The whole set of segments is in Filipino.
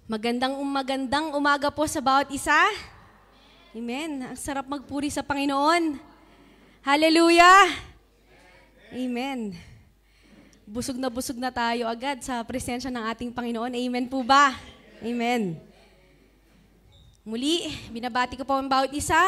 Magandang umaga po sa bawat isa. Amen. Ang sarap magpuri sa Panginoon. Hallelujah! Amen. Busog na tayo agad sa presensya ng ating Panginoon. Amen po ba? Amen. Muli, binabati ko po ang bawat isa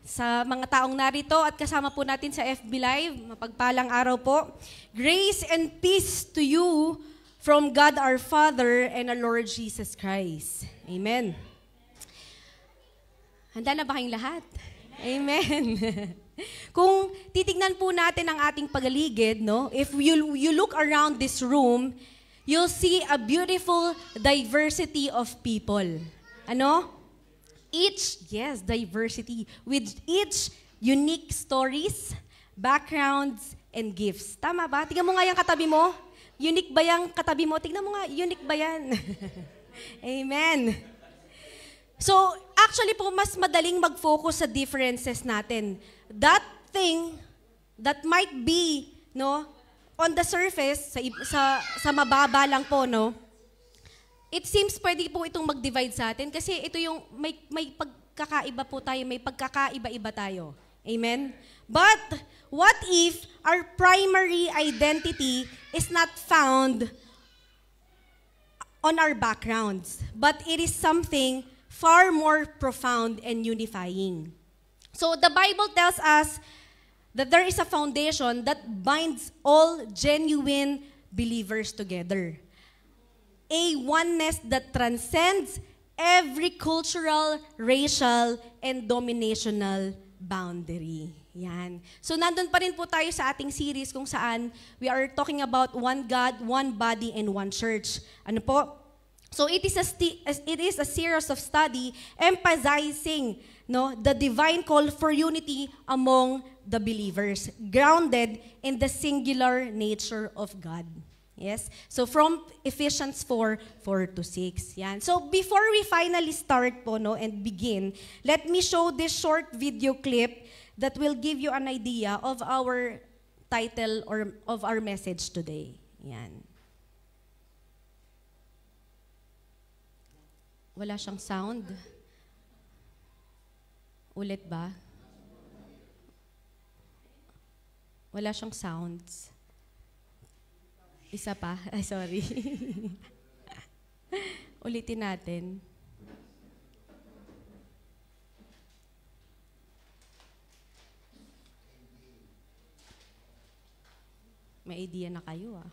sa mga taong narito at kasama po natin sa FB Live. Mapagpalang araw po. Grace and peace to you from God our Father and our Lord Jesus Christ. Amen. Handa na ba kayong lahat? Amen. Kung titignan po natin ang ating pagaligid, no? If you look around this room, you'll see a beautiful diversity of people. Ano? Diversity. With each unique stories, backgrounds, and gifts. Tama ba? Tingnan mo nga yung katabi mo. Unique ba yung katabi mo? Tingnan mo nga, unique ba yan? Amen. So, actually po, mas madaling mag-focus sa differences natin. That thing that might be, no, on the surface, sa mababa lang po, no, it seems pwede po itong mag-divide sa atin kasi ito yung may pagkakaiba po tayo, may pagkakaiba-iba tayo. Amen? But, what if our primary identity is not found on our backgrounds, but it is something far more profound and unifying? So, the Bible tells us that there is a foundation that binds all genuine believers together. A oneness that transcends every cultural, racial, and dominational boundary. Yan. So nandun pa rin po tayo sa ating series kung saan we are talking about one God, one body, and one church. Ano po? So it is a series of study emphasizing, no, the divine call for unity among the believers, grounded in the singular nature of God. Yes? So from Ephesians 4:4-6. Yan. So before we finally start po, no, and begin, let me show this short video clip that will give you an idea of our title or of our message today. Yan. Wala siyang sound. Ulit ba? Wala siyang sounds. Isa pa? Ay, sorry. Ulitin natin. May idea na kayo, ah.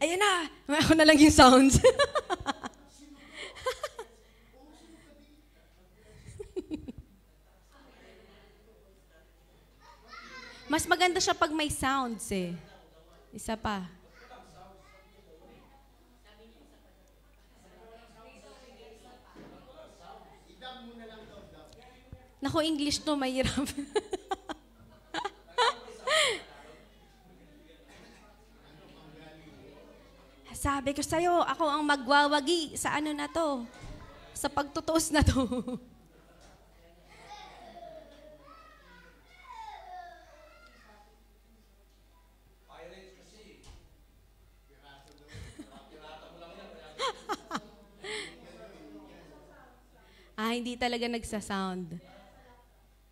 Ayan na! Ako na lang yung sounds. Mas maganda siya pag may sounds eh. Isa pa. Naku, English to, mahirap. Sabi ko sa'yo, ako ang magwawagi sa ano na to. Sa pagtutuos na to. Hindi talaga nagsa-sound.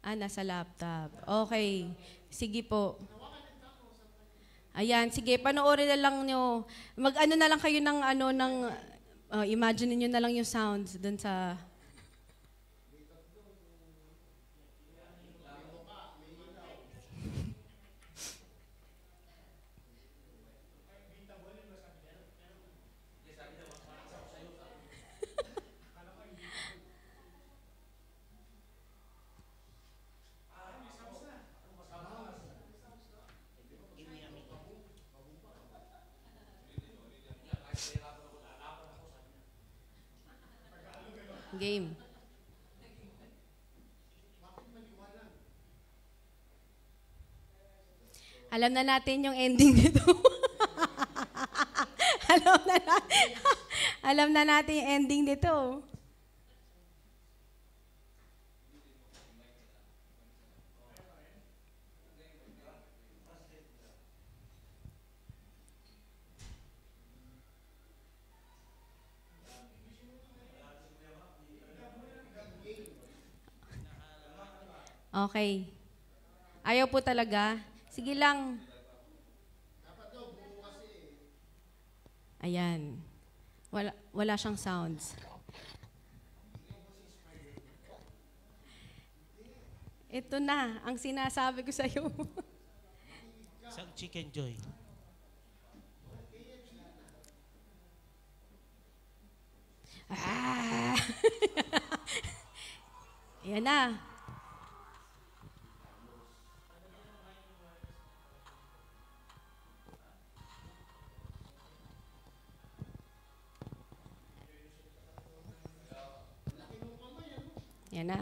Nasa laptop. Okay. Sige po. Ayan, sige, panoorin na lang nyo. Mag-ano na lang kayo ng, imagine niyo na lang yung sounds dun sa... Game. Alam na natin yung ending nito. Alam na natin yung ending nito. Okay. Ayaw po talaga. Sige lang. Ayan. Wala siyang sounds. Ito na, ang sinasabi ko sa'yo. Isang Chicken Joy. Ah! Ayan na. Ayan na.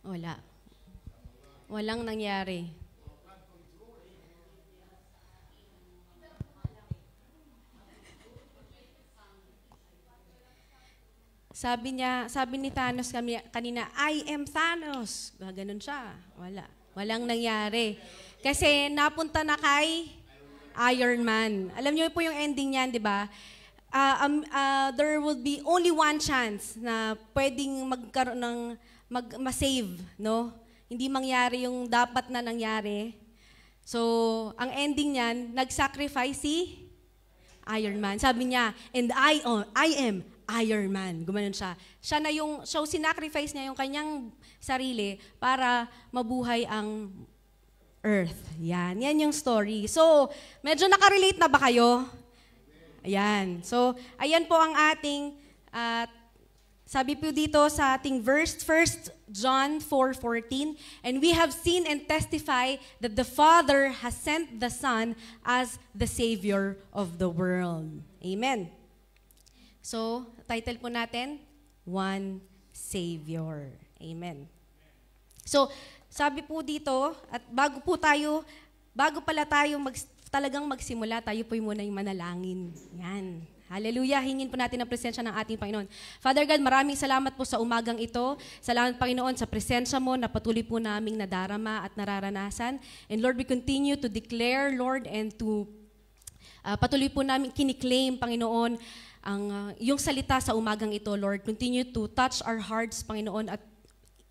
Wala. Walang nangyari. Sabi ni Thanos kanina, I am Thanos. Ganun siya. Wala. Walang nangyari. Kasi napunta na kay Iron Man. Alam niyo po yung ending niyan, di ba? There will be only one chance na pwedeng magkaroon ng ma-save, no? Hindi mangyari yung dapat na nangyari. So, ang ending niyan, nag-sacrifice si Iron Man. Sabi niya, and I am Iron Man. Gumanon siya. So, sinacrifice niya yung kanyang sarili para mabuhay ang Earth. Yan yung story. So, medyo nakarelate na ba kayo? Ayan. So, ayan po ang ating sabi po dito sa ating verse, 1 John 4:14, and we have seen and testify that the Father has sent the Son as the Savior of the world. Amen. So, title po natin, One Savior. Amen. So, sabi po dito, at bago pala tayo talagang magsimula, tayo po muna yung manalangin. Yan. Hallelujah. Hingin po natin ang presensya ng ating Panginoon. Father God, maraming salamat po sa umagang ito. Salamat, Panginoon, sa presensya mo na patuloy po naming nadarama at nararanasan. And Lord, we continue to declare, Lord, and to patuloy po namin kiniklaim, Panginoon, ang yung salita sa umagang ito, Lord. Continue to touch our hearts, Panginoon, at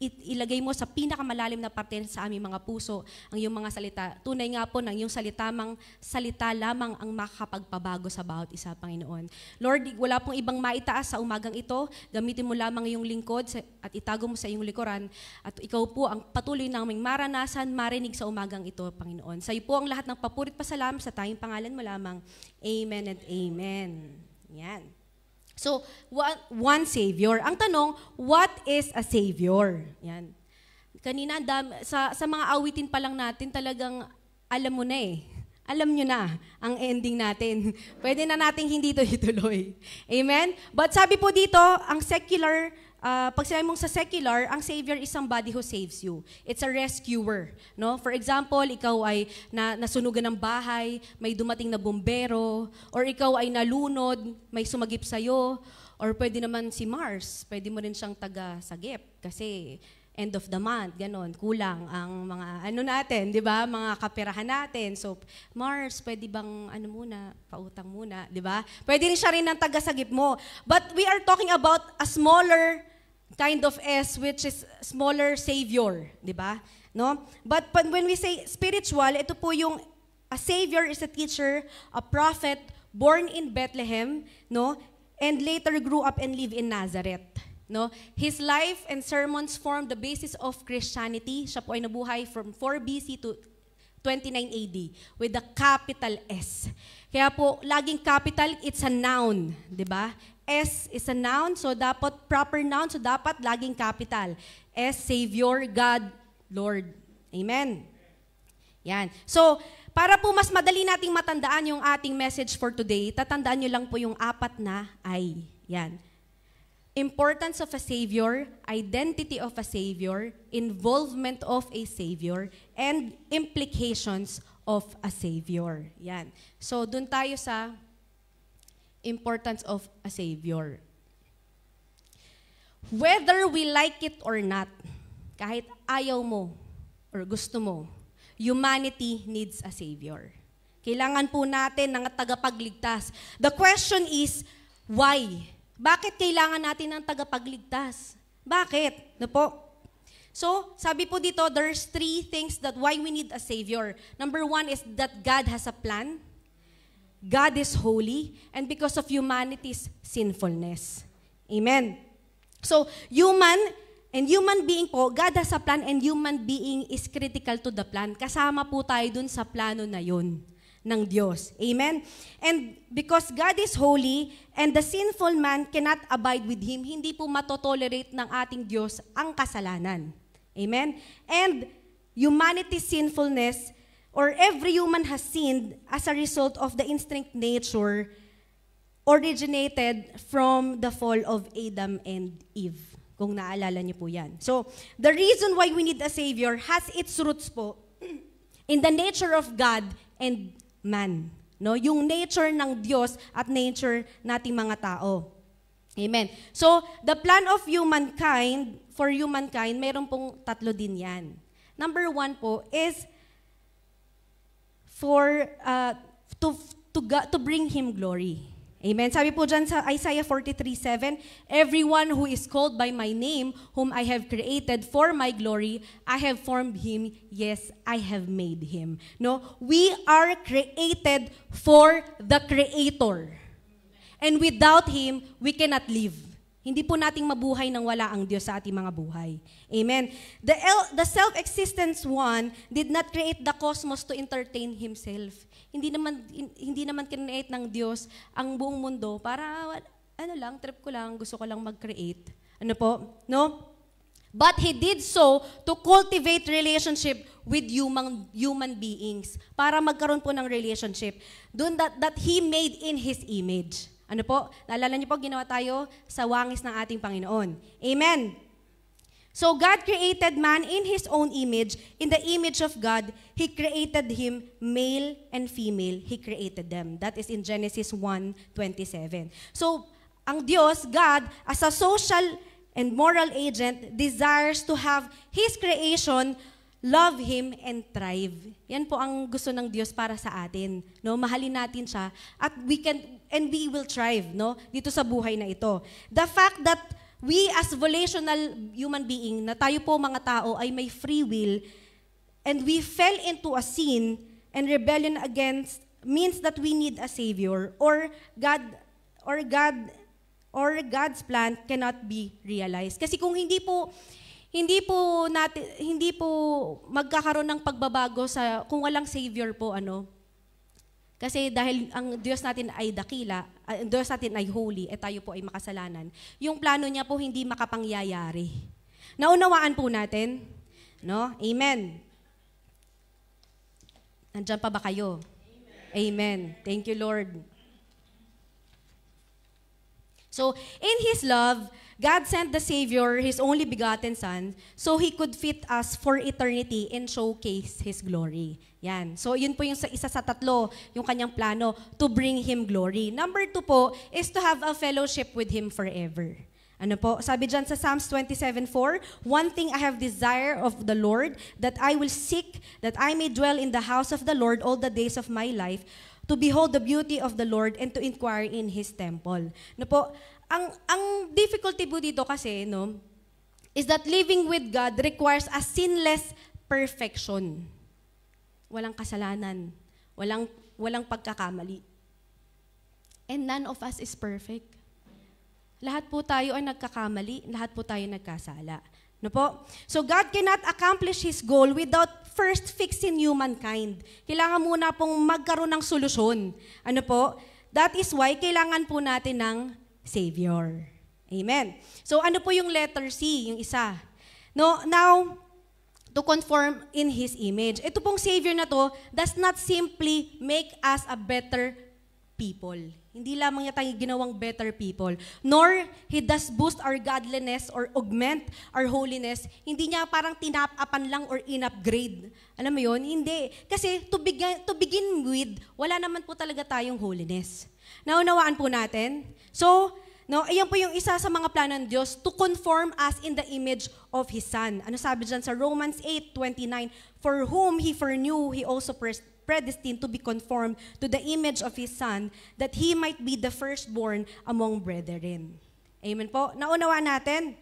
ilagay mo sa pinakamalalim na parte sa aming mga puso ang iyong mga salita. Tunay nga po na iyong salita lamang ang makakapagpabago sa bawat isa, Panginoon. Lord, wala pong ibang maitaas sa umagang ito. Gamitin mo lamang iyong lingkod at itago mo sa iyong likuran. At ikaw po ang patuloy naming maranasan, marinig sa umagang ito, Panginoon. Sa iyo po ang lahat ng papurit pasalamat sa tayong pangalan mo lamang. Amen and amen. Yan. So, one Savior. Ang tanong, what is a Savior? Yan. Kanina, sa mga awitin pa lang natin, talagang alam mo na eh. Alam nyo na ang ending natin. Pwede na nating hindi ito ituloy. Amen? But sabi po dito, ang secular, pag sinabi mong sa secular, ang Savior is somebody who saves you. It's a rescuer. No? For example, ikaw ay nasunugan ng bahay, may dumating na bumbero, or ikaw ay nalunod, may sumagip sa'yo, or pwede naman si Mars, pwede mo rin siyang taga-sagip kasi end of the month, ganon, kulang ang mga natin, di ba? Mga kaperahan natin. So, Mars, pwede bang pautang muna, di ba? Pwede rin siya rin ng taga-sagip mo. But we are talking about a smaller kind of S, which is smaller Savior, di ba? No? But when we say spiritual, ito po yung a Savior is a teacher, a prophet, born in Bethlehem, no? And later grew up and lived in Nazareth. No? His life and sermons formed the basis of Christianity. Siya po ay nabuhay from 4 BC to 29 AD with the capital S. Kaya po, laging capital, it's a noun. Di ba? S is a noun, so dapat proper noun, so dapat laging capital. S, Savior, God, Lord. Amen. Yan. So, para po mas madali nating matandaan yung ating message for today, tatandaan nyo lang po yung 4 na I. Yan. Importance of a Savior, identity of a Savior, involvement of a Savior, and implications of a Savior. Yan. So, dun tayo sa importance of a Savior. Whether we like it or not, kahit ayaw mo or gusto mo, humanity needs a Savior. Kailangan po natin ng tagapagligtas. The question is, Why? Bakit kailangan natin ng tagapagligtas? Bakit? No po? So, sabi po dito, there's 3 things that why we need a Savior. Number 1 is that God has a plan. God is holy. And because of humanity's sinfulness. Amen. So, human being po, God has a plan and human being is critical to the plan. Kasama po tayo dun sa plano na yun ng Diyos. Amen? And because God is holy and the sinful man cannot abide with Him, hindi po matotolerate ng ating Diyos ang kasalanan. Amen? And humanity's sinfulness, or every human has sinned as a result of the instinct nature originated from the fall of Adam and Eve. Kung naalala niyo po yan. So, the reason why we need a Savior has its roots po in the nature of God and man. No? Yung nature ng Diyos at nature nating mga tao. Amen. So, the plan of humankind, for humankind, mayroon pong 3 din yan. Number 1 po is for to bring Him glory. Amen. Sabi po dyan sa Isaiah 43:7, everyone who is called by my name, whom I have created for my glory, I have formed him, yes, I have made him. No? We are created for the Creator. And without Him, we cannot live. Hindi po nating mabuhay nang wala ang Diyos sa ating mga buhay. Amen. The self-existence one did not create the cosmos to entertain Himself. Hindi naman kinreate ng Diyos ang buong mundo para, trip ko lang, gusto ko lang mag-create. Ano po? No? But He did so to cultivate relationship with human beings. Para magkaroon po ng relationship. Doon that He made in His image. Ano po? Naalala niyo po, ginawa tayo sa wangis ng ating Panginoon. Amen. So God created man in His own image. In the image of God, He created him, male and female. He created them. That is in Genesis 1:27. So, ang Diyos, God, as a social and moral agent, desires to have His creation love Him and thrive. Yan po ang gusto ng Diyos para sa atin. No? Mahalin natin siya at we will thrive, no? Dito sa buhay na ito. The fact that we as volitional human being, na tayo po mga tao ay may free will, and we fell into a sin and rebellion against, means that we need a Savior, or God's plan cannot be realized. Kasi kung hindi po magkakaroon ng pagbabago kung walang Savior po, kasi dahil ang Diyos natin ay dakila, ang Diyos natin ay holy, tayo po ay makasalanan, yung plano niya po hindi makapangyayari. Naunawaan po natin? No? Amen. Nandiyan pa ba kayo? Amen. Thank you, Lord. So, in His love, God sent the Savior, His only begotten Son, so He could fit us for eternity and showcase His glory. Yan. So, yun po yung isa sa 3, yung kanyang plano, to bring Him glory. Number 2 po is to have a fellowship with Him forever. Ano po? Sabi dyan sa Psalms 27:4, one thing I have desire of the Lord, that I will seek, that I may dwell in the house of the Lord all the days of my life, to behold the beauty of the Lord and to inquire in His temple. Ano po? Ang difficulty po dito kasi, no, is that living with God requires a sinless perfection. Walang kasalanan, walang pagkakamali. And none of us is perfect. Lahat po tayo ay nagkakamali, lahat po tayo nagkasala. No po? So God cannot accomplish His goal without first fixing humankind. Kailangan muna pong magkaroon ng solusyon. Ano po? That is why kailangan po natin ng Savior. Amen. So ano po yung letter C, yung isa? No, now, to conform in His image. Ito pong Savior na to does not simply make us a better people. Hindi lamang niya tayo ginawang better people. Nor He does boost our godliness or augment our holiness. Hindi niya parang tinap-upan lang or in-upgrade. Alam mo yun? Hindi. Kasi to begin with, wala naman po talaga tayong holiness. Naunawaan po natin? So, no, ayan po yung isa sa mga plano ng Diyos, to conform us in the image of His Son. Ano sabi dyan sa Romans 8:29? For whom He foreknew, He also predestined to be conformed to the image of His Son, that He might be the firstborn among brethren. Amen po. Naunawaan natin?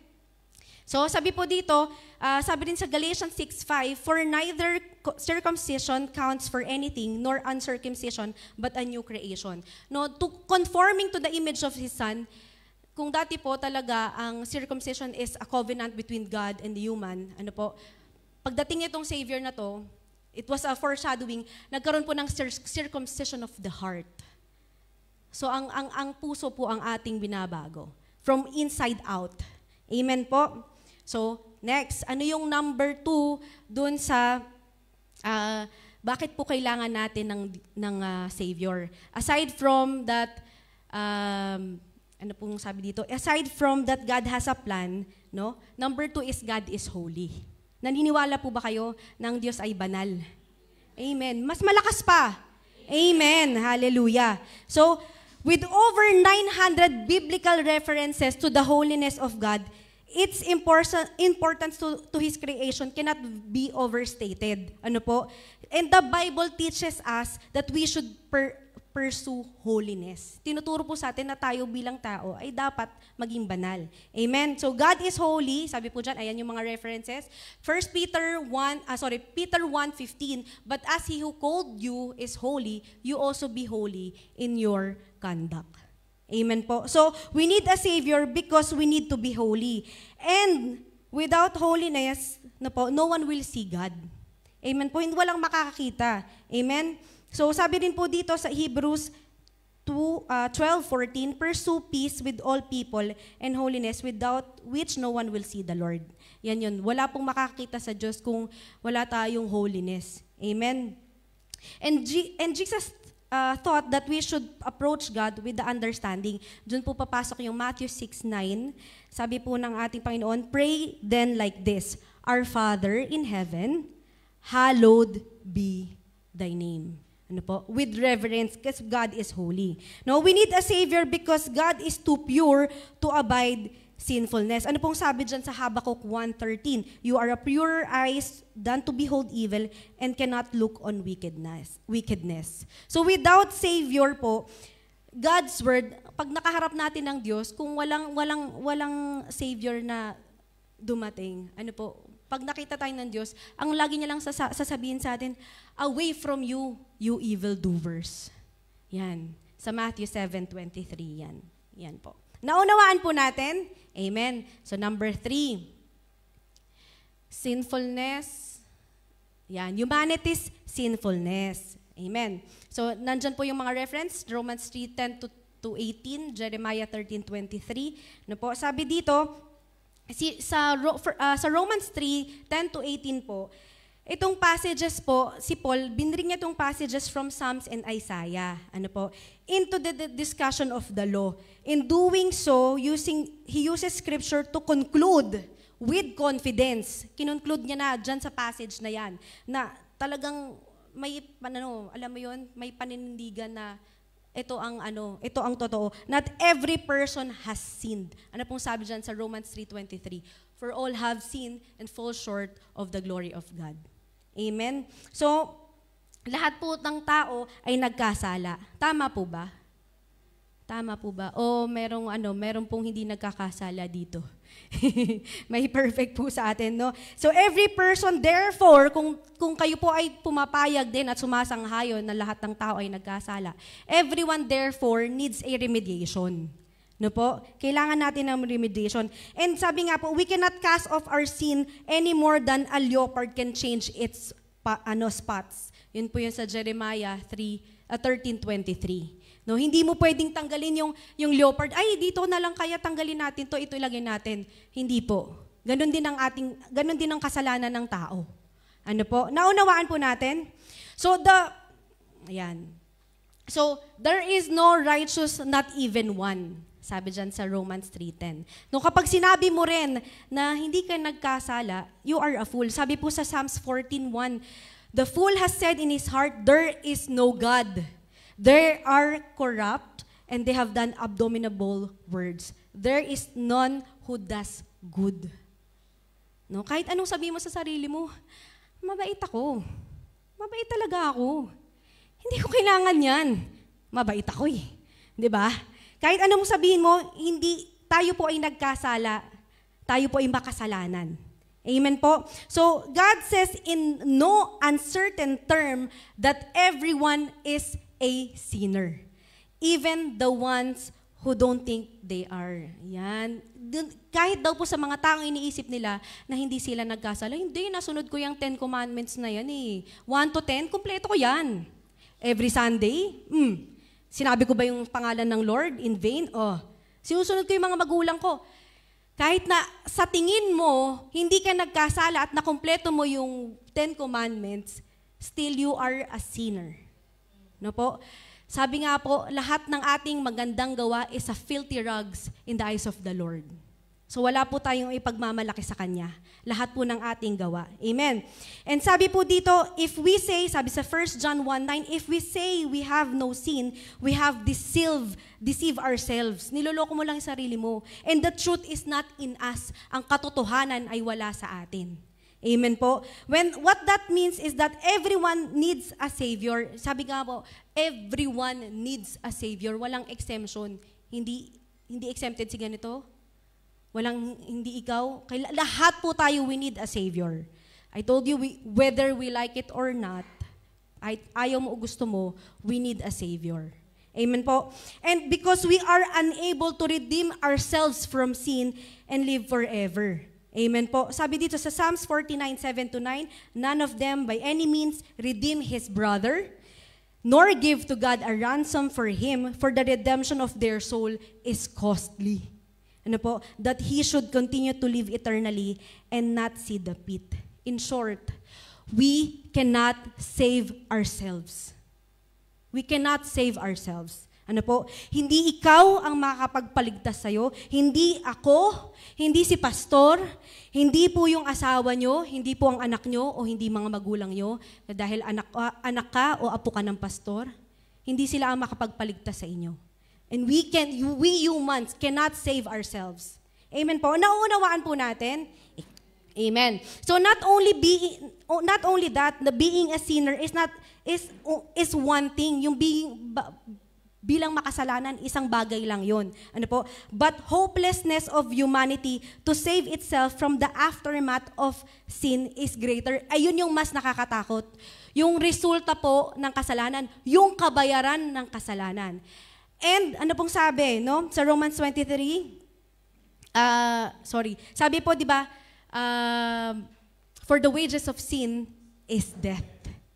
So, sabi po dito, sabi din sa Galatians 6:5, for neither circumcision counts for anything, nor uncircumcision, but a new creation. No, to conforming to the image of His Son, kung dati po talaga ang circumcision is a covenant between God and the human, ano po, pagdating itong Savior na to, it was a foreshadowing, nagkaroon po ng circumcision of the heart. So, ang puso po ang ating binabago. From inside out. Amen po? So, next, ano yung number 2 dun sa bakit po kailangan natin ng Savior? Aside from that, ano pong sabi dito? Aside from that God has a plan, no? Number 2 is God is holy. Naniniwala po ba kayo ng Diyos ay banal? Amen. Mas malakas pa. Amen. Hallelujah. So, with over 900 biblical references to the holiness of God, its importance to His creation cannot be overstated. Ano po? And the Bible teaches us that we should pursue holiness. Tinuturo po sa atin na tayo bilang tao ay dapat maging banal. Amen? So God is holy. Sabi po dyan, ayan yung mga references. Peter 1:15, but as He who called you is holy, you also be holy in your conduct. Amen po. So, we need a Savior because we need to be holy. And without holiness, no one will see God. Amen po. Hindi walang makakakita. Amen? So, sabi rin po dito sa Hebrews 12:14, pursue peace with all people and holiness without which no one will see the Lord. Yan yun. Wala pong makakita sa Diyos kung wala tayong holiness. Amen? And Jesus thought that we should approach God with the understanding. Doon po papasok yung Matthew 6:9. Sabi po ng ating Panginoon, pray then like this, Our Father in heaven, hallowed be thy name. Ano po? With reverence, because God is holy. No, we need a Savior because God is too pure to abide sinfulness. Ano pong sabi dyan sa Habakkuk 1:13? You are a purer eyes than to behold evil and cannot look on wickedness. So without Savior po, God's word, pag nakaharap natin ng Diyos, kung walang Savior na dumating, ano po, pag nakita tayo ng Diyos, ang lagi niya lang sasabihin sa atin, away from you, you evildoers. Yan. Sa Matthew 7:23 yan. Yan po. Naunawaan po natin? Amen. So number 3, sinfulness. Yan, humanity's sinfulness. Amen. So nandyan po yung mga reference, Romans 3:10-18, Jeremiah 13:23. Ano po? Sabi dito, sa Romans 3:10-18 po, itong passages po, si Paul, binring niya itong passages from Psalms and Isaiah, ano po, into the discussion of the law. In doing so, he uses scripture to conclude with confidence. Kinunclude niya na dyan sa passage na yan, na talagang may, alam mo yun, may paninindigan na ito ang totoo. Not every person has sinned. Ano pong sabi dyan sa Romans 3:23? For all have sinned and fall short of the glory of God. Amen? So, lahat po ng tao ay nagkasala. Tama po ba? Tama po ba? O meron pong hindi nagkakasala dito. May perfect po sa atin, no? So every person, therefore, kung kayo po ay pumapayag din at sumasanghayon na lahat ng tao ay nagkasala, everyone therefore needs a remediation. No po? Kailangan natin ng remediation. And sabi nga po, we cannot cast off our sin any more than a leopard can change its spots. Yun po yun sa Jeremiah 13:23. No, hindi mo pwedeng tanggalin yung leopard. Ay, dito na lang kaya tanggalin natin to, ito ilagay natin. Hindi po. Ganon din ang kasalanan ng tao. Ano po? Naunawaan po natin. So there is no righteous, not even one. Sabi dyan sa Romans 3:10. No, kapag sinabi mo rin na hindi ka nagkasala, you are a fool. Sabi po sa Psalms 14:1, the fool has said in his heart, there is no God. They are corrupt, and they have done abominable words. There is none who does good. No, kahit anong sabihin mo sa sarili mo, mabait ako. Mabait talaga ako. Hindi ko kailangan yan. Mabait ako eh. Di ba? Kahit ano mong sabihin mo, hindi tayo po ay nagkasala. Tayo po ay makasalanan. Amen po? So, God says in no uncertain term that everyone is a sinner. Even the ones who don't think they are. Yan. Kahit daw po sa mga taong iniisip nila na hindi sila nagkasala, hindi, nasunod ko yung 10 commandments na yan eh. 1 to 10, kumpleto ko yan. Every Sunday, sinabi ko ba yung pangalan ng Lord in vain? Oh, sinusunod ko yung mga magulang ko. Kahit na sa tingin mo, hindi ka nagkasala at nakumpleto mo yung 10 commandments, still you are a sinner. No po? Sabi nga po, lahat ng ating magandang gawa is a filthy rags in the eyes of the Lord. So wala po tayong ipagmamalaki sa Kanya. Lahat po ng ating gawa. Amen. And sabi po dito, if we say, sabi sa 1 John 1:9, if we say we have no sin, we have deceive ourselves. Niloloko mo lang yung sarili mo. And the truth is not in us. Ang katotohanan ay wala sa atin. Amen po. What that means is that everyone needs a Savior. Sabi nga po, everyone needs a Savior. Walang exemption. Hindi exempted si ganito. Hindi ikaw. Lahat po tayo, we need a Savior. I told you, whether we like it or not, ayaw mo o gusto mo, we need a Savior. Amen po. And because we are unable to redeem ourselves from sin and live forever. Amen po. Sabi dito sa Psalms 49:7-9, none of them by any means redeem his brother, nor give to God a ransom for him, for the redemption of their soul is costly. Ano po? That he should continue to live eternally and not see the pit. In short, we cannot save ourselves. We cannot save ourselves. Ano po? Hindi ikaw ang makakapagpaligtas sa'yo. Hindi ako, hindi si pastor, hindi po yung asawa nyo, hindi po ang anak nyo, o hindi mga magulang nyo, na dahil anak ka o apo ka ng pastor. Hindi sila ang makapagpaligtas sa inyo. And we humans cannot save ourselves. Amen po. Nauunawaan po natin. Amen. So not only that, the being a sinner is one thing. Yung bilang makasalanan, isang bagay lang yon. Ano po? But hopelessness of humanity to save itself from the aftermath of sin is greater. Ayun yung mas nakakatakot. Yung resulta po ng kasalanan, yung kabayaran ng kasalanan. And ano pong sabi, no? Sa Romans 23, sabi po, di ba, for the wages of sin is death.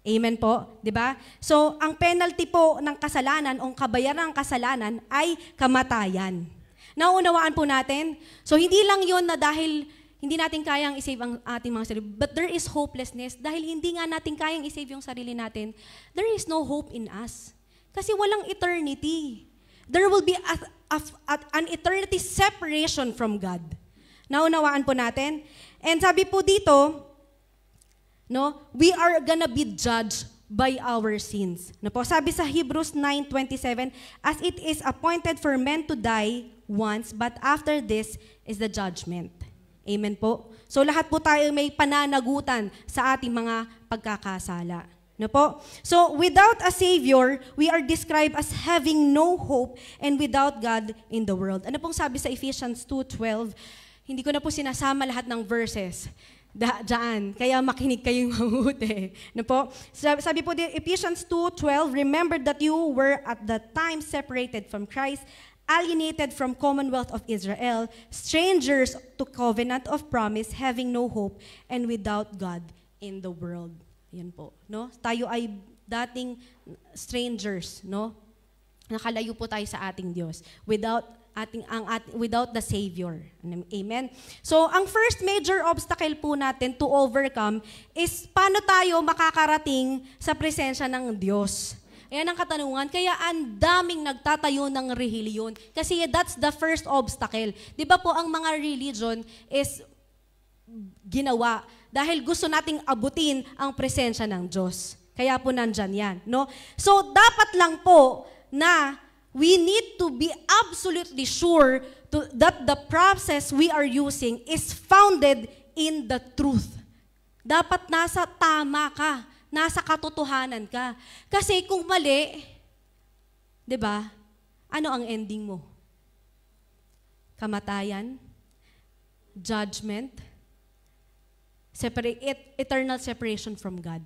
Amen po, di ba? So, ang penalty po ng kasalanan o kabayaran ng kasalanan ay kamatayan. Nauunawaan po natin? So, hindi lang yon na dahil hindi natin kayang isave ang ating mga sarili, but there is hopelessness. Dahil hindi nga natin kayang isave yung sarili natin, there is no hope in us. Kasi walang eternity. There will be an eternity separation from God. Naunawaan po natin? And sabi po dito, no, we are gonna be judged by our sins. No po, sabi sa Hebrews 9:27, as it is appointed for men to die once, but after this is the judgment. Amen po. So lahat po tayo may pananagutan sa ating mga pagkakasala. No po? So without a Savior, we are described as having no hope and without God in the world. Ano pong sabi sa Ephesians 2:12? Hindi ko na po sinasama lahat ng verses. Diyan. Kaya makinig kayong mabuti. No po? Sabi po din, Ephesians 2:12, remember that you were at that time separated from Christ, alienated from commonwealth of Israel, strangers to covenant of promise, having no hope, and without God in the world. Yan po. No? Tayo ay dating strangers. No? Nakalayo po tayo sa ating Diyos. Without the Savior. Amen? So, ang first major obstacle po natin to overcome is paano tayo makakarating sa presensya ng Diyos. Ayan ang katanungan. Kaya ang daming nagtatayo ng relihiyon. Kasi that's the first obstacle. Di ba po ang mga religion is ginawa dahil gusto nating abutin ang presensya ng Diyos. Kaya po nandyan yan. No? So, dapat lang po na we need to be absolutely sure that the process we are using is founded in the truth. Dapat nasa tama ka. nasa katotohanan ka. Kasi kung mali, 'di ba? Ano ang ending mo? Kamatayan, judgment, eternal separation from God.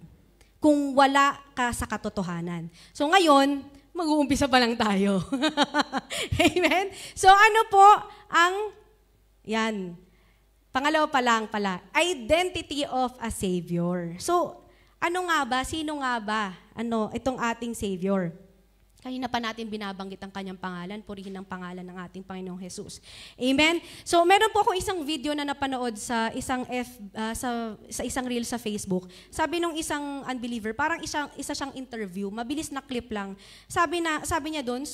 Kung wala ka sa katotohanan. So ngayon, mag-uumpisa pa lang tayo. Amen? So ano po ang, yan, pangalawa pa lang pala, identity of a Savior. So, ano nga ba? Sino nga ba? Itong ating Savior? Kanina pa natin binabanggit ang kanyang pangalan, purihin ang pangalan ng ating Panginoong Jesus. Amen? So, meron po akong isang video na napanood sa isang isang reel sa Facebook. Sabi nung isang unbeliever, parang isa siyang interview, mabilis na clip lang. Sabi niya doon,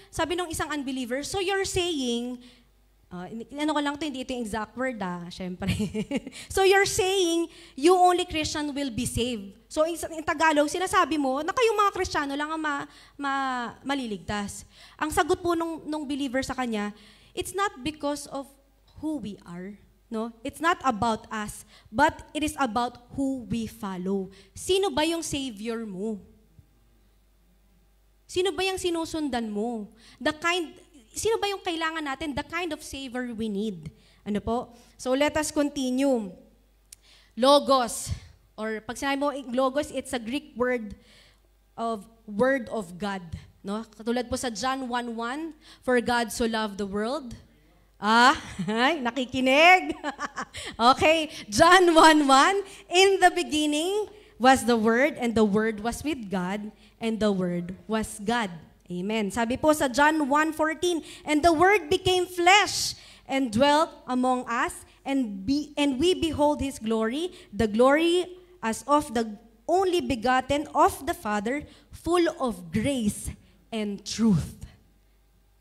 sabi nung isang unbeliever, so you're saying, ko lang to, hindi ito yung exact word syempre. So you're saying, you only Christian will be saved. So in Tagalog, sinasabi mo na kayong mga Kristiyano lang ang maliligtas. Ang sagot po nung believer sa kanya, it's not because of who we are. No? It's not about us, but it is about who we follow. Sino ba yung Savior mo? Sino ba yung sinusundan mo? Sino ba yung kailangan natin? The kind of Savior we need. Ano po? So let us continue. Logos. Or pag sinabi mo logos, it's a Greek word of God. No? Katulad po sa John 1:1, for God so loved the world. Nakikinig. Okay. John 1:1, in the beginning was the Word, and the Word was with God, and the Word was God. Amen. Sabi po sa John 1:14, and the Word became flesh and dwelt among us, and we behold His glory, the glory as of the only begotten of the Father, full of grace and truth.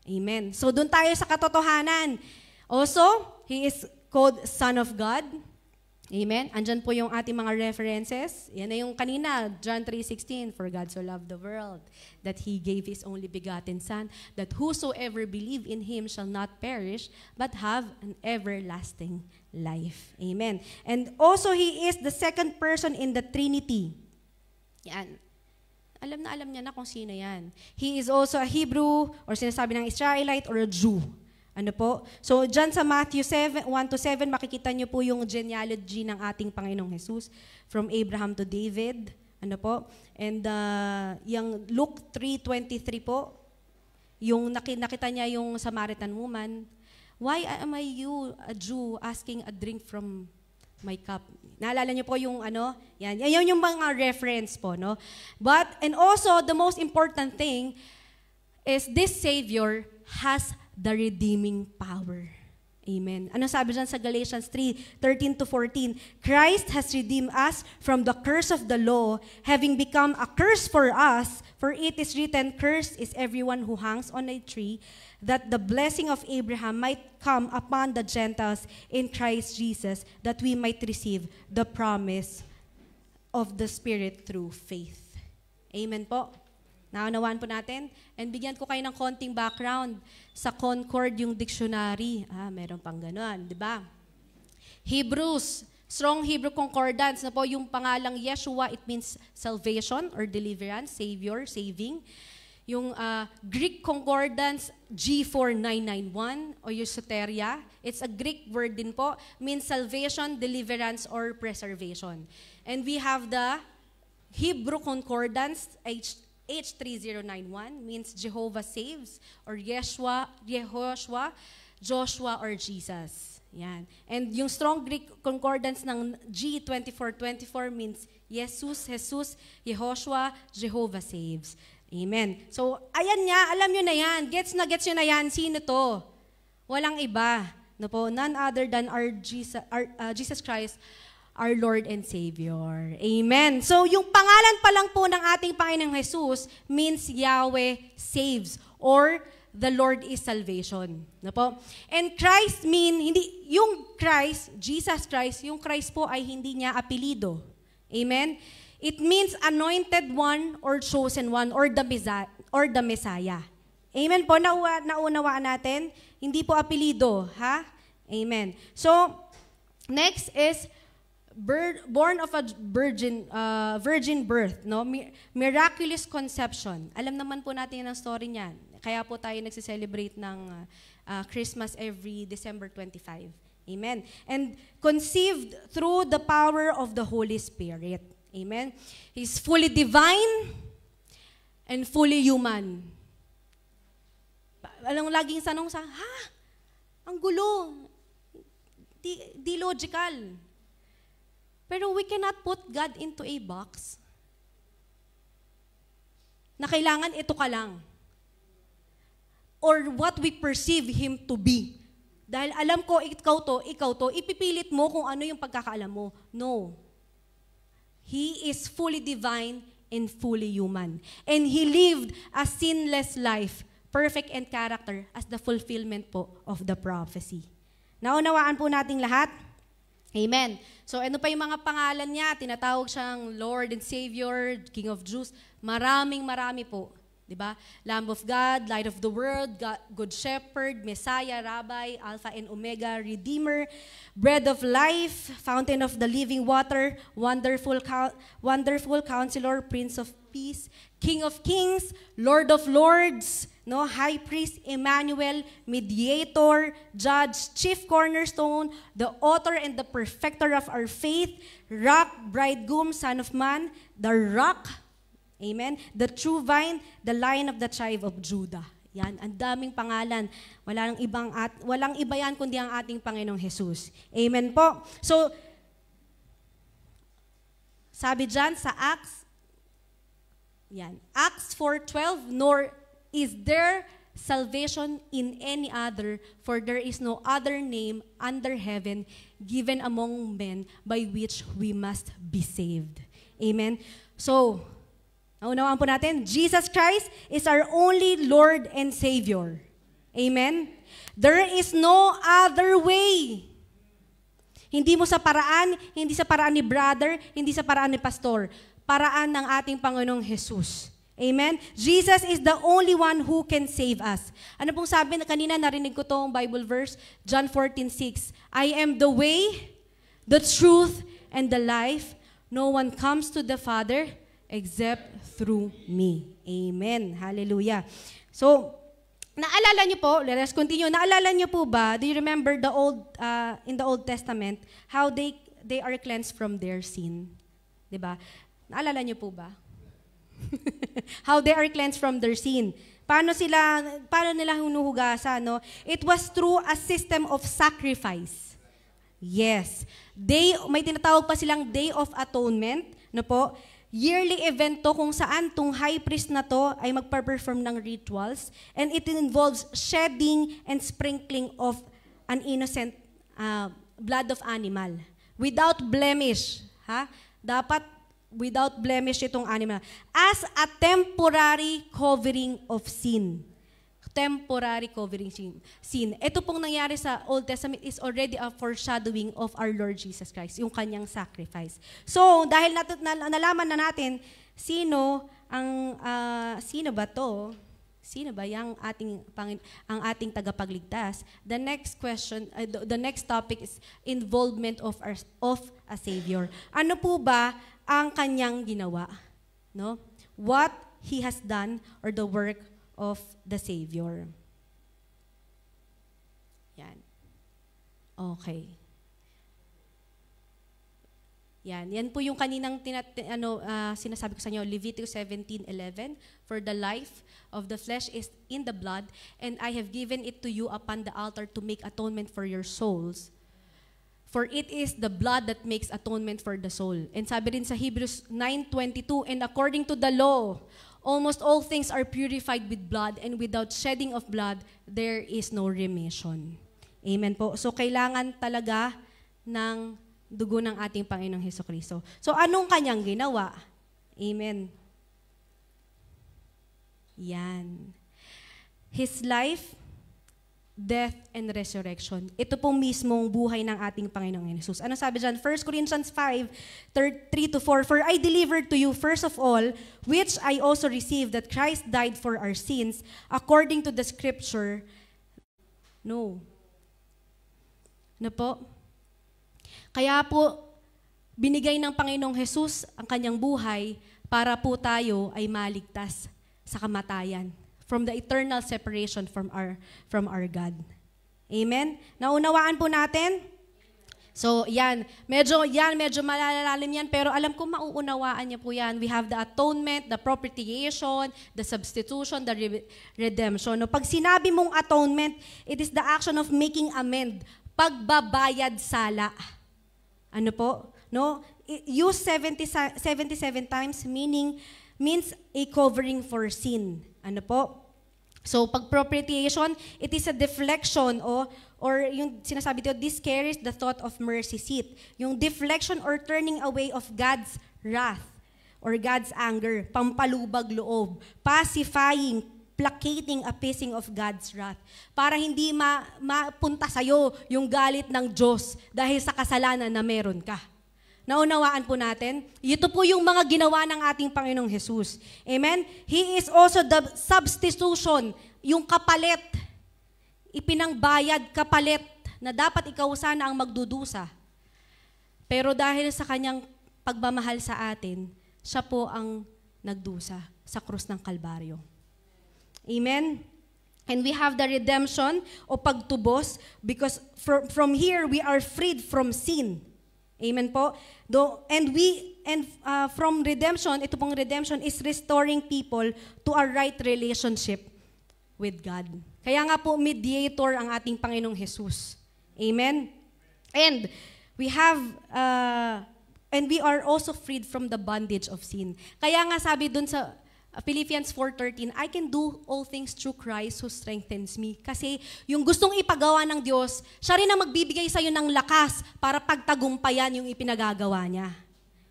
Amen. So doon tayo sa katotohanan. Also, He is called Son of God. Amen. Andyan po yung ating mga references. Yan na yung kanina, John 3:16, for God so loved the world, that He gave His only begotten Son, that whosoever believe in Him shall not perish, but have an everlasting life. Amen. And also, He is the second person in the Trinity. Yan. Alam niya na kung sino yan. He is also a Hebrew, or sinasabi ng Israelite, or a Jew. Ano po? So, dyan sa Matthew 1-7, makikita niyo po yung genealogy ng ating Panginoong Jesus from Abraham to David. Ano po? And yung Luke 3:23 po, yung nakita niya yung Samaritan woman, why am I you, a Jew, asking a drink from my cup? Naalala niyo po yung yan yung mga reference po, no? And also, the most important thing is this Savior has the redeeming power. Amen. Ano sabi dyan sa Galatians 3:13-14? Christ has redeemed us from the curse of the law, having become a curse for us, for it is written, cursed is everyone who hangs on a tree, that the blessing of Abraham might come upon the Gentiles in Christ Jesus, that we might receive the promise of the Spirit through faith. Amen po. Naunawaan po natin? And bigyan ko kayo ng konting background. Sa Concord yung dictionary. Meron pang gano'n, di ba? Hebrews, Strong Hebrew Concordance na po yung pangalang Yeshua, it means salvation or deliverance, savior, saving. Yung Greek Concordance, G4991 o yung soteria, it's a Greek word din po, means salvation, deliverance, or preservation. And we have the Hebrew Concordance, H3091, means Jehovah saves, or Yehoshua, Joshua, or Jesus. Yan. And yung Strong Greek Concordance ng G2424 means Jesus, Yehoshua, Jehovah saves. Amen. So, ayan nga, alam nyo na yan. Gets nyo na yan. Sino to? Walang iba. No po, none other than our Jesus Christ, our Lord and Savior. Amen. So, yung pangalan pa lang po ng ating Panginoong Jesus means Yahweh saves, or the Lord is salvation. No po? And Christ yung Christ, Jesus Christ, yung Christ po ay hindi niya apelido. Amen? It means anointed one or chosen one or the Messiah. Amen po? Naunawaan natin? Hindi po apelido. Ha? Amen. So, next is born of a virgin birth, no? Miraculous conception. Alam naman po natin ang story niyan. Kaya po tayo nagse-celebrate ng Christmas every December 25. Amen. And conceived through the power of the Holy Spirit. Amen. He's fully divine and fully human. Alam, laging sanong ang gulo. Di logical. Pero we cannot put God into a box na kailangan ito ka lang. Or what we perceive Him to be. Dahil alam ko, ikaw to, ipipilit mo kung ano yung pagkakaalam mo. No. He is fully divine and fully human. And He lived a sinless life, perfect in character, as the fulfillment po of the prophecy. Naunawaan po nating lahat? Amen. So ano pa yung mga pangalan niya? Tinatawag siyang Lord and Savior, King of Jews. Marami po. Diba? Lamb of God, Light of the World, Good Shepherd, Messiah, Rabbi, Alpha and Omega, Redeemer, Bread of Life, Fountain of the Living Water, Wonderful Counselor, Prince of Peace, King of Kings, Lord of Lords, no, High Priest, Emmanuel, Mediator, Judge, Chief Cornerstone, the Author and the Perfecter of our faith, Rock, Bridegroom, Son of Man, the Rock, Amen, the True Vine, the Lion of the tribe of Judah. Yan, ang daming pangalan. Walang iba yan kundi ang ating Panginoong Jesus. Amen po. So, sabi dyan sa Acts 4:12, nor is there salvation in any other, for there is no other name under heaven given among men by which we must be saved. Amen? So, naunawaan po natin, Jesus Christ is our only Lord and Savior. Amen? There is no other way. Hindi mo sa paraan, hindi sa paraan ni brother, hindi sa paraan ni pastor. Paraan ng ating Panginoong Jesus. Amen? Jesus is the only one who can save us. Ano pong sabi na kanina, narinig ko tong Bible verse, John 14:6. I am the way, the truth, and the life. No one comes to the Father except through me. Amen. Hallelujah. So, naalala niyo po, let us continue. Naalala niyo po ba, do you remember in the Old Testament, how they are cleansed from their sin? Diba? Naalala niyo po ba? How they are cleansed from their sin. Paano nila hinuhugasan, no? It was through a system of sacrifice. Yes. May tinatawag pa silang Day of Atonement, no po? Yearly event to kung saan tong high priest na to ay magpa-perform ng rituals, and it involves shedding and sprinkling of an innocent blood of animal. Without blemish. Dapat without blemish itong animal. As a temporary covering of sin. Temporary covering sin. Ito pong nangyari sa Old Testament is already a foreshadowing of our Lord Jesus Christ, yung kanyang sacrifice. So, dahil nalaman na natin sino ba to? Sino ba yung ang ating tagapagligtas? The next question, the next topic is involvement of a Savior. Ano po ba ang kanyang ginawa? No? What He has done or the work of the Savior. Yan. Okay. Yan po yung kaninang sinasabi ko sa inyo, Leviticus 17:11, for the life of the flesh is in the blood, and I have given it to you upon the altar to make atonement for your souls. For it is the blood that makes atonement for the soul. And sabi rin sa Hebrews 9:22, and according to the law, almost all things are purified with blood, and without shedding of blood, there is no remission. Amen po. So, kailangan talaga ng dugo ng ating Panginoong Hesukristo. So, anong kanyang ginawa? Amen. Yan. His life, death, and resurrection. Ito pong mismong buhay ng ating Panginoong Jesus. Ano sabi dyan? 1 Corinthians 5:3-4, for I delivered to you first of all, which I also received, that Christ died for our sins, according to the scripture. No. Ano po? Kaya po, binigay ng Panginoong Jesus ang kanyang buhay para po tayo ay maligtas sa kamatayan, from the eternal separation from our God. Amen? Naunawaan po natin? So, medyo malalalim yan, pero alam ko mauunawaan niya po yan. We have the atonement, the propitiation, the substitution, the redemption. No, pag sinabi mong atonement, it is the action of making amend, pagbabayad sala. Ano po? No? Use 77 times means a covering for sin. Ano po? So, pag propitiation, it is a deflection or yung sinasabi dito, this carries the thought of mercy seat. Yung deflection or turning away of God's wrath or God's anger, pampalubag loob, pacifying, placating, appeasing of God's wrath. Para hindi mapunta sa'yo yung galit ng Diyos dahil sa kasalanan na meron ka. Naunawaan po natin? Ito po yung mga ginawa ng ating Panginoong Jesus. Amen? He is also the substitution, yung kapalit, ipinangbayad kapalit na dapat ikaw sana ang magdudusa. Pero dahil sa kanyang pagmamahal sa atin, siya po ang nagdusa sa krus ng Kalbaryo. Amen? And we have the redemption o pagtubos because from here we are freed from sin. Amen po? From redemption, ito pong redemption is restoring people to a right relationship with God. Kaya nga po, mediator ang ating Panginoong Jesus. Amen? And we are also freed from the bondage of sin. Kaya nga sabi dun sa Philippians 4:13, I can do all things through Christ who strengthens me. Kasi yung gustong ipagawa ng Diyos, siya rin ang magbibigay sa'yo ng lakas para pagtagumpayan yung ipinagagawa niya.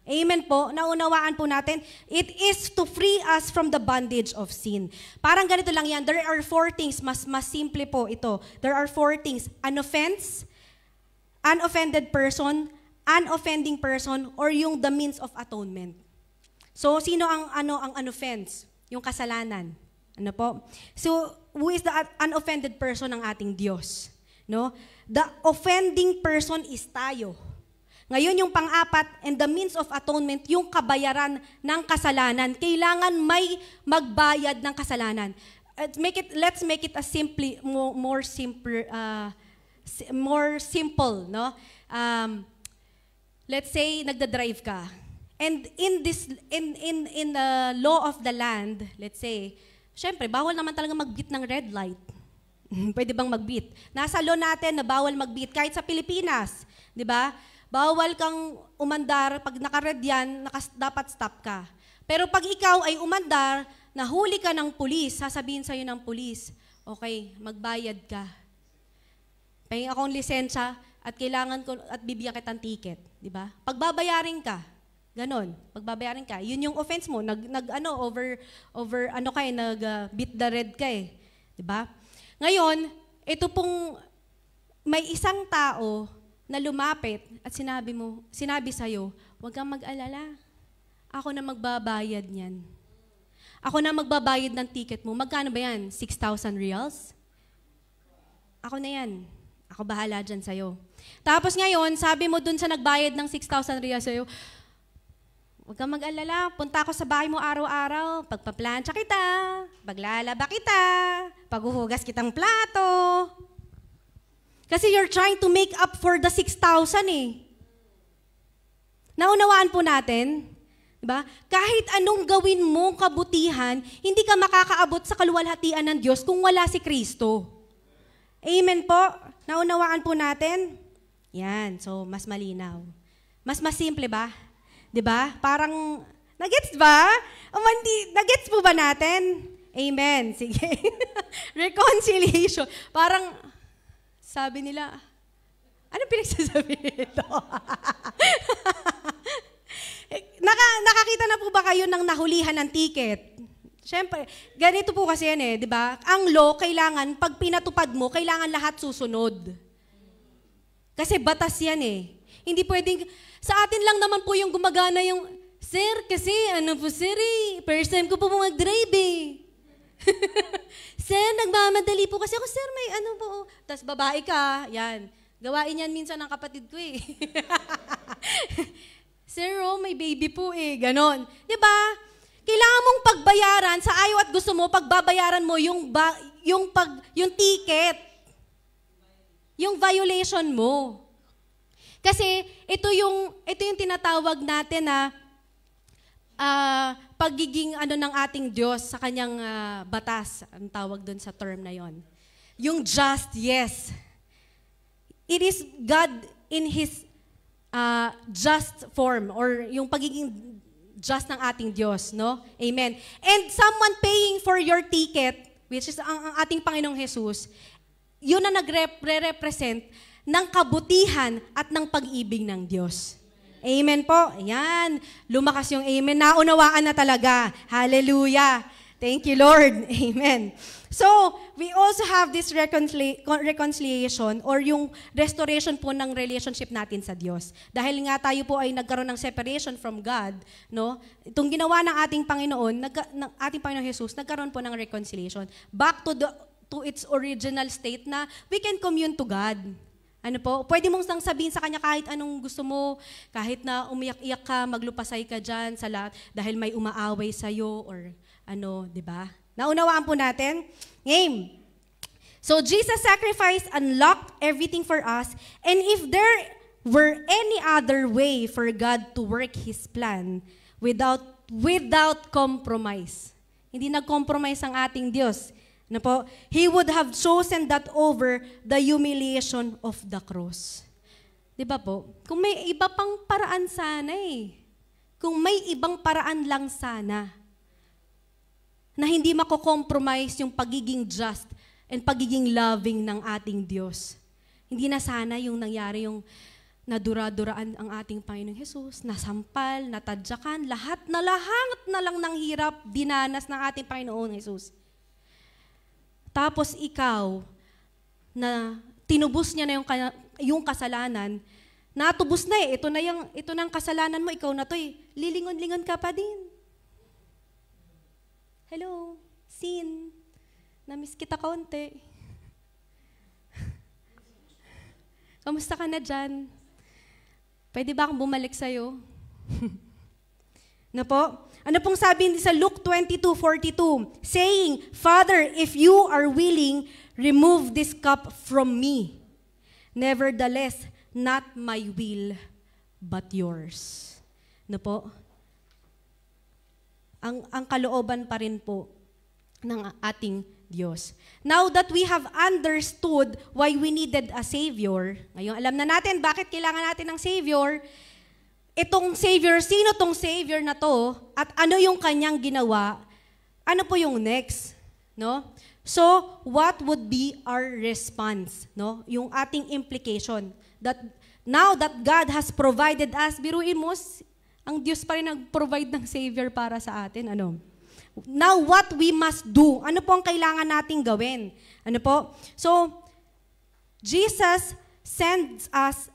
Amen po? Naunawaan po natin, it is to free us from the bondage of sin. Parang ganito lang yan, there are 4 things, mas simple po ito. There are 4 things, an offense, unoffended person, unoffending person, or yung the means of atonement. So, sino ang unoffense? Yung kasalanan. Ano po? So, who is the unoffended person ng ating Diyos? No? The offending person is tayo. Ngayon, yung pang-apat, and the means of atonement, yung kabayaran ng kasalanan. Kailangan may magbayad ng kasalanan. Let's make it a more simple, no? Let's say nagda-drive ka. And in the law of the land, let's say, syempre, bawal naman talaga mag-beat ng red light. Pwede bang mag-beat? Nasa law natin na bawal mag-beat, kahit sa Pilipinas, di ba? Bawal kang umandar, pag naka-red yan, dapat stop ka. Pero pag ikaw ay umandar, nahuli ka ng pulis, sasabihin sa'yo ng pulis, okay, magbayad ka. Pahing akong lisensya at kailangan ko at bibigyan kitang ticket, di ba? Pagbabayarin ka. Ganon, pagbabayarin ka. Yun yung offense mo, beat the red ka eh. Diba? Ngayon, ito pong may isang tao na lumapit at sinabi sa'yo, huwag kang mag-alala. Ako na magbabayad niyan. Ako na magbabayad ng ticket mo. Magkano ba yan? 6,000 reals? Ako na yan. Ako bahala dyan sa'yo. Tapos ngayon, sabi mo dun sa nagbayad ng 6,000 reals sa'yo, huwag kang mag-alala, punta ako sa bahay mo araw-araw, pagpaplansya kita, paglalaba kita, paghuhugas kitang plato. Kasi you're trying to make up for the 6,000 eh. Naunawaan po natin, diba? Kahit anong gawin mong kabutihan, hindi ka makakaabot sa kaluwalhatian ng Diyos kung wala si Kristo. Amen po? Naunawaan po natin? Yan, so mas malinaw. Mas simple ba? Diba? Parang, nagets ba? Nagets po ba natin? Amen. Sige. Reconciliation. Parang, sabi nila, ano pinagsasabi nito? Nakakita na po ba kayo ng nahulihan ng ticket? Siyempre, ganito po kasi yan eh, di ba? Ang law, kailangan, pag pinatupad mo, kailangan lahat susunod. Kasi batas yan eh. Hindi pwedeng, sa atin lang naman po yung gumagana yung, sir, kasi sir eh, first time ko po mag-drive eh. Sir, nagmamadali po kasi ako, sir, may po. Tapos babae ka, yan. Gawain yan minsan ng kapatid ko eh. Sir, may baby po eh. Ganon. Di ba? Kailangan mong pagbayaran sa ayaw at gusto mo, pagbabayaran mo yung ticket. Yung violation mo. Kasi ito yung tinatawag natin na pagiging ng ating Diyos sa kanyang batas. Ang tawag doon sa term na yon. Yung just, yes. It is God in His just form or yung pagiging just ng ating Diyos, no? Amen. And someone paying for your ticket, which is ang ating Panginoong Jesus, yun na nagre-represent ng kabutihan at ng pag-ibig ng Diyos. Amen po. Ayan. Lumakas yung amen. Naunawaan na talaga. Hallelujah. Thank you, Lord. Amen. So, we also have this reconciliation or yung restoration po ng relationship natin sa Diyos. Dahil nga tayo po ay nagkaroon ng separation from God, no? Itong ginawa ng ating Panginoon, ng ating Panginoong Jesus, nagkaroon po ng reconciliation. Back to its original state na we can commune to God. Ano po? Pwede mong sabihin sa Kanya kahit anong gusto mo, kahit na umiyak-iyak ka, maglupasay ka dyan sa lahat dahil may umaaway sa'yo or di ba? Naunawaan po natin? Game. So, Jesus' sacrifice unlocked everything for us, and if there were any other way for God to work His plan without compromise, hindi nag-compromise ang ating Diyos, He would have chosen that over the humiliation of the cross. Di ba po? Kung may iba pang paraan sana eh. Kung may ibang paraan lang sana na hindi mako-compromise yung pagiging just and pagiging loving ng ating Diyos. Hindi na sana yung nangyari yung nadura-duraan ang ating Panginoong Jesus, nasampal, natadyakan, lahat na lang ng hirap dinanas ng ating Panginoon Jesus. Tapos ikaw, na tinubos niya na yung kasalanan, natubos na eh, ito na ang kasalanan mo, ikaw na to eh, lilingon-lingon ka pa din. Hello, sin, namiss kita kaunti. Kamusta ka na dyan? Pwede ba akong bumalik sa'yo? Ano pong sabi sa Luke 22:42? Saying, Father, if you are willing, remove this cup from me. Nevertheless, not my will, but yours. Ang kalooban pa rin po ng ating Diyos. Now that we have understood why we needed a Savior, ngayon alam na natin bakit kailangan natin ng Savior. Itong Savior, sino tong Savior na to? At ano yung kanyang ginawa? Ano po yung next? No? So, what would be our response? No? Yung ating implication. That now that God has provided us, biruin mo, ang Diyos pa rin nag-provide ng Savior para sa atin. Now, what we must do? Ano po ang kailangan nating gawin? So, Jesus saved us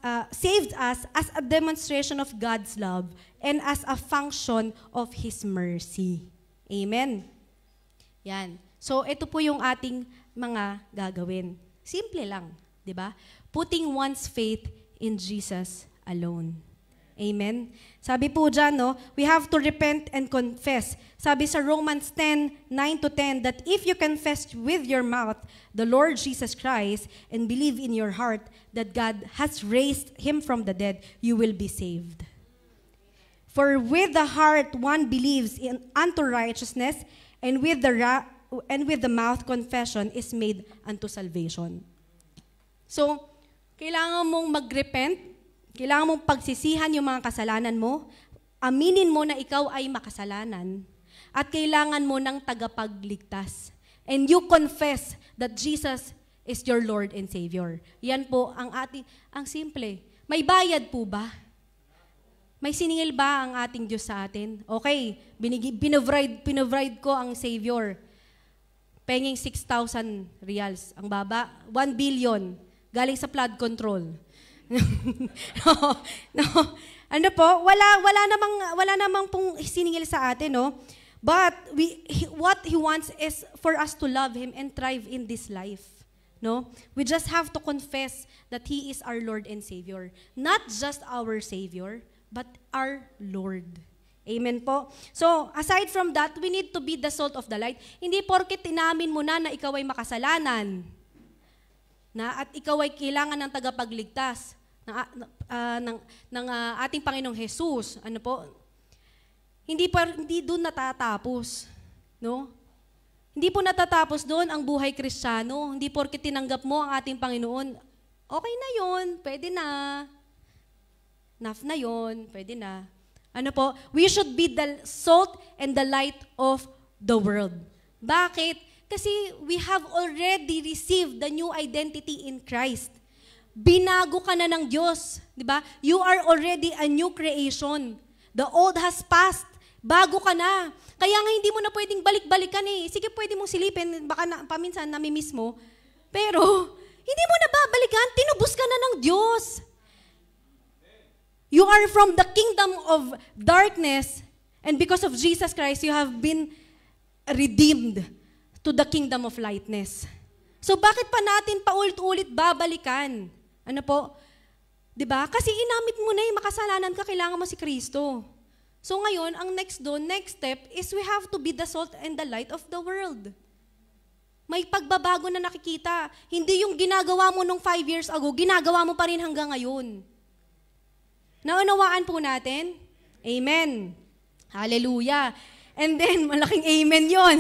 as a demonstration of God's love and as a function of His mercy. Amen. Yan. So, ito po yung ating mga gagawin. Simple lang, di ba? Putting one's faith in Jesus alone. Amen. Sabi po dyan, we have to repent and confess. Sabi sa Romans 10:9-10, that if you confess with your mouth the Lord Jesus Christ and believe in your heart that God has raised Him from the dead, you will be saved. For with the heart one believes unto righteousness, and with the mouth confession is made unto salvation. So, kailangan mong mag-repent. Kailangan mong pagsisihan yung mga kasalanan mo, aminin mo na ikaw ay makasalanan, at kailangan mo ng tagapagligtas. And you confess that Jesus is your Lord and Savior. Yan po ang simple. May bayad po ba? May siningil ba ang ating Diyos sa atin? Okay, pinrovide ko ang Savior. Penging 6,000 reals. Ang baba, 1 billion. Galing sa flood control. No. Wala namang pong siningil sa atin, no? But what He wants is for us to love Him and thrive in this life, no? We just have to confess that He is our Lord and Savior. Not just our Savior, but our Lord. Amen po. So, aside from that, we need to be the salt of the light. Hindi porket tinamin mo na ikaw ay makasalanan, at ikaw ay kailangan ng tagapagligtas ng ating Panginoong Jesus. Ano po? Hindi doon natatapos. No? Hindi po natatapos doon ang buhay Kristiyano. Hindi porket tinanggap mo ang ating Panginoon, okay na yun, pwede na. Enough na yun, pwede na. Ano po? We should be the salt and the light of the world. Bakit? Kasi we have already received the new identity in Christ. Binago ka na ng Diyos, di ba? You are already a new creation. The old has passed. Bago ka na. Kaya nga hindi mo na pwedeng balik-balikan eh. Sige, pwede mong silipin, baka paminsan namimiss mo. Pero, hindi mo na babalikan, tinubos ka na ng Diyos. You are from the kingdom of darkness, and because of Jesus Christ, you have been redeemed to the kingdom of lightness. So bakit pa natin paulit-ulit babalikan? Ano po? 'Di ba? Kasi inamit mo na makasalanan ka, kailangan mo si Kristo. So ngayon, ang next step is we have to be the salt and the light of the world. May pagbabago na nakikita. Hindi yung ginagawa mo nung 5 years ago, ginagawa mo pa rin hanggang ngayon. Naunawaan po natin? Amen. Hallelujah. And then, malaking amen yon.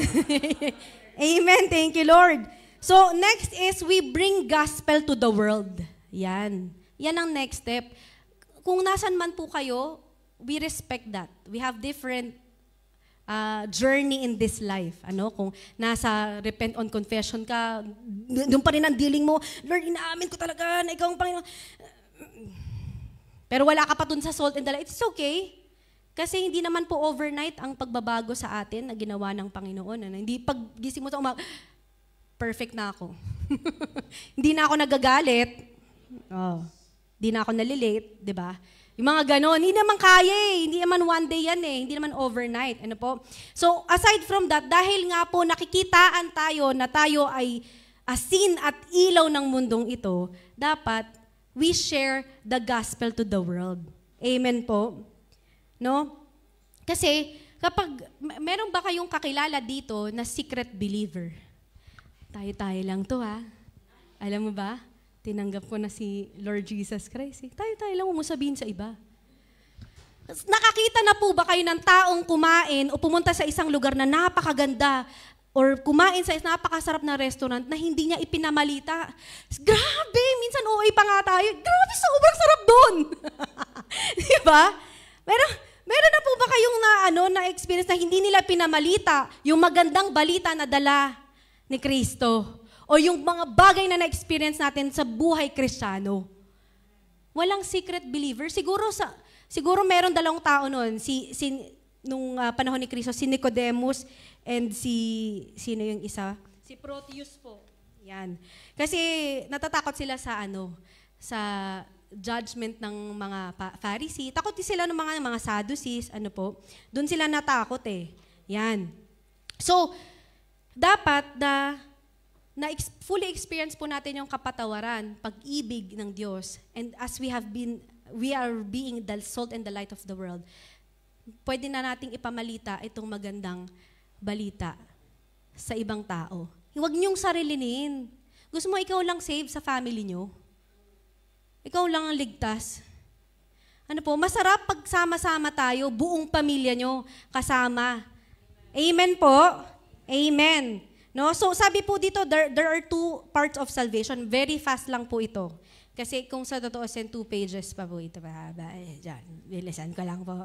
Amen. Thank you, Lord. So, next is we bring gospel to the world. Yan. Yan ang next step. Kung nasan man po kayo, we respect that. We have different journey in this life. Ano? Kung nasa repent on confession ka, doon pa rin ang dealing mo, Lord, inaamin ko talaga na ikaw ang Panginoon. Pero wala ka pa dun sa salt and the light, it's okay. Kasi hindi naman po overnight ang pagbabago sa atin na ginawa ng Panginoon. Ano? Hindi pag gising mo sa perfect na ako. Hindi na ako nagagalit. Hindi na ako nalilate, di ba? Yung mga ganon, hindi naman kaya eh. Hindi naman one day yan eh. Hindi naman overnight. Ano po? So, aside from that, dahil nga po nakikitaan tayo na tayo ay asin at ilaw ng mundong ito, dapat we share the gospel to the world. Amen po. No? Kasi kapag meron ba kayong kakilala dito na secret believer? Tayo-tayo lang to ha. Alam mo ba? Tinanggap ko na si Lord Jesus Christ. Tayo-tayo lang, huwag mo sabihin sa iba. Nakakita na po ba kayo ng taong kumain o pumunta sa isang lugar na napakaganda or kumain sa isang napakasarap na restaurant na hindi niya ipinamalita? Grabe! Minsan OA pa nga tayo. Grabe, sobrang sarap doon! Di ba? Meron na po ba kayong na-experience na hindi nila pinamalita yung magandang balita na dala ni Kristo? O yung mga bagay na na-experience natin sa buhay Kristiyano? Walang secret believer. Siguro meron dalawang tao noon. Nung panahon ni Kristo, si Nicodemus and sino yung isa? Si Proteus po. Yan. Kasi natatakot sila sa judgment ng mga Pharisee. Takot sila ng mga Sadducees, Doon sila natakot eh. Yan. So, dapat fully experience po natin yung kapatawaran, pag-ibig ng Diyos. And as we are being the salt and the light of the world, pwede na nating ipamalita itong magandang balita sa ibang tao. Huwag niyong sarilinin. Gusto mo ikaw lang save sa family niyo? Ikaw lang ang ligtas. Masarap pag sama-sama tayo, buong pamilya niyo kasama. Amen po? Amen. No? So sabi po dito, there are 2 parts of salvation. Very fast lang po ito. Kasi kung sa totoo, 2 pages pa po ito. Diyan, bilisan ko lang po.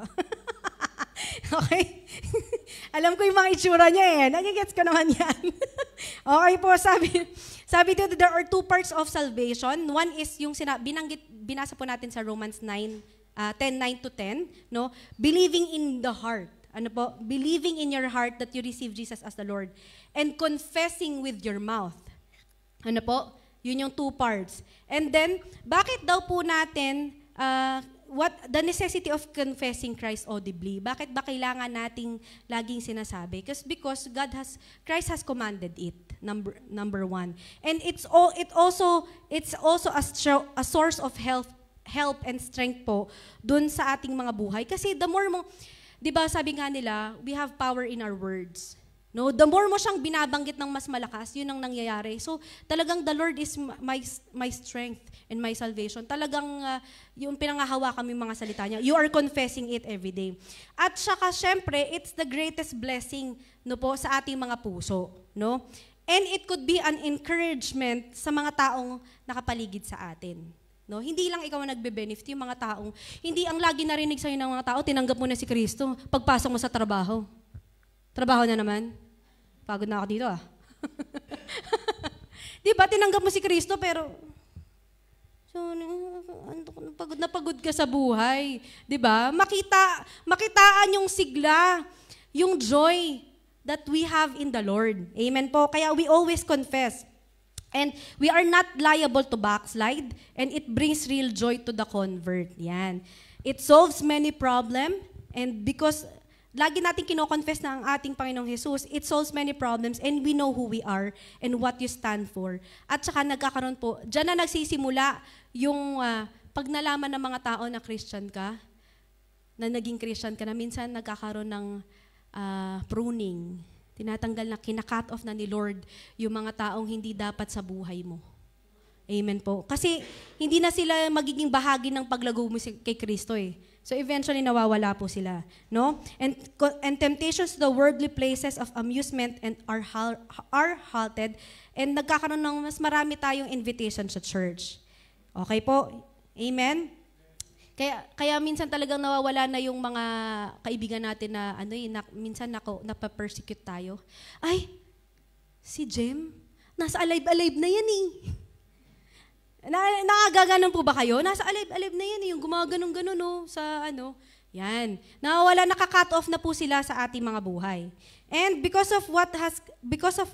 Okay? Alam ko yung mga itsura niya eh. Nagigets ko naman yan. Okay po, sabi dito, there are 2 parts of salvation. One is yung binasa po natin sa Romans 10:9-10, no? Believing in the heart. Believing in your heart that you receive Jesus as the Lord. And confessing with your mouth. Yun yung 2 parts. And then, bakit daw po natin, the necessity of confessing Christ audibly? Bakit ba kailangan nating laging sinasabi? Because Christ has commanded it, number 1. And it's also a source of help and strength po dun sa ating mga buhay. Kasi the more mo, di ba sabi nga nila, we have power in our words. No, the more mo siyang binabanggit ng mas malakas, yun ang nangyayari. So, talagang the Lord is my strength and my salvation. Talagang yung pinangahawa kami mga salita niya. You are confessing it every day. At saka, syempre, it's the greatest blessing no po sa ating mga puso. No? And it could be an encouragement sa mga taong nakapaligid sa atin. No? Hindi lang ikaw ang nagbe-benefit, yung mga taong, hindi ang lagi narinig sa'yo ng mga tao, tinanggap mo na si Kristo pagpasok mo sa trabaho. Trabaho na naman. Pagod na ako dito Di ba, tinanggap mo si Kristo pero pagod na pagod ka sa buhay. Di ba? Makitaan yung sigla, yung joy that we have in the Lord. Amen po. Kaya we always confess. And we are not liable to backslide, and it brings real joy to the convert. Yan. It solves many problems, and because lagi natin kino-confess na ang ating Panginoong Jesus, it solves many problems, and we know who we are and what you stand for. At saka nagkakaroon po, dyan na nagsisimula yung pag nalaman ng mga tao na Christian ka, na naging Christian ka na, minsan nagkakaroon ng pruning. Tinatanggal na, kina-cut off na ni Lord yung mga taong hindi dapat sa buhay mo. Amen po. Kasi hindi na sila magiging bahagi ng paglago mo kay Kristo eh. So eventually nawawala po sila, no? And temptations to the worldly places of amusement and are halted, and nagkakaroon ng mas marami tayong invitation sa church. Okay po? Amen? Kaya minsan talagang nawawala na yung mga kaibigan natin na minsan napapersecute tayo. Ay, si Jem, nasa alive-alive na yan eh. Nakagaganon po ba kayo? Nasa alive-alive na yan, yung gumaganon-ganon no, sa yan. Nawawala, naka-cut off na po sila sa ating mga buhay. And because of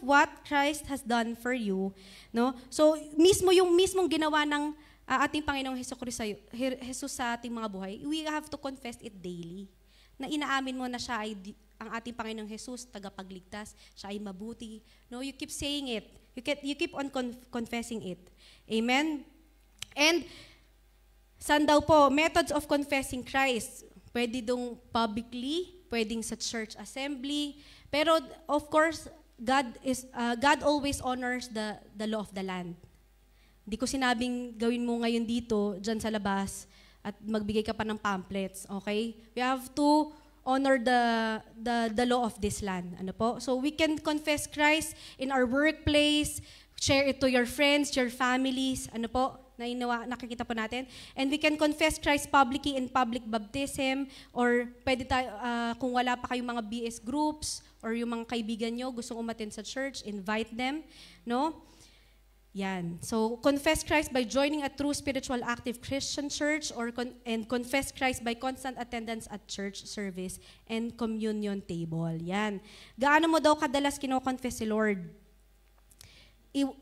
what Christ has done for you, no? So yung mismong ginawa ng ating Panginoong Jesus sa ating mga buhay, we have to confess it daily. Na inaamin mo na siya ay ang ating Panginoong Jesus, tagapagligtas, siya ay mabuti. No, you keep saying it. You keep on confessing it. Amen? And, saan daw po? Methods of confessing Christ. Pwede dong publicly, pwedeng sa church assembly. Pero, of course, God always honors the law of the land. Hindi ko sinabing gawin mo ngayon dito, dyan sa labas, at magbigay ka pa ng pamphlets. Okay? We have to honor the law of this land. Ano po? So we can confess Christ in our workplace, share it to your friends, your families. Ano po? Nakikita po natin. And we can confess Christ publicly in public baptism, or pwede tayo, kung wala pa kayong mga BS groups, or yung mga kaibigan nyo gustong umattend sa church, invite them. No? Yan. So, confess Christ by joining a true spiritual active Christian church, and confess Christ by constant attendance at church service and communion table. Yan. Gaano mo daw kadalas kino-confess si Lord?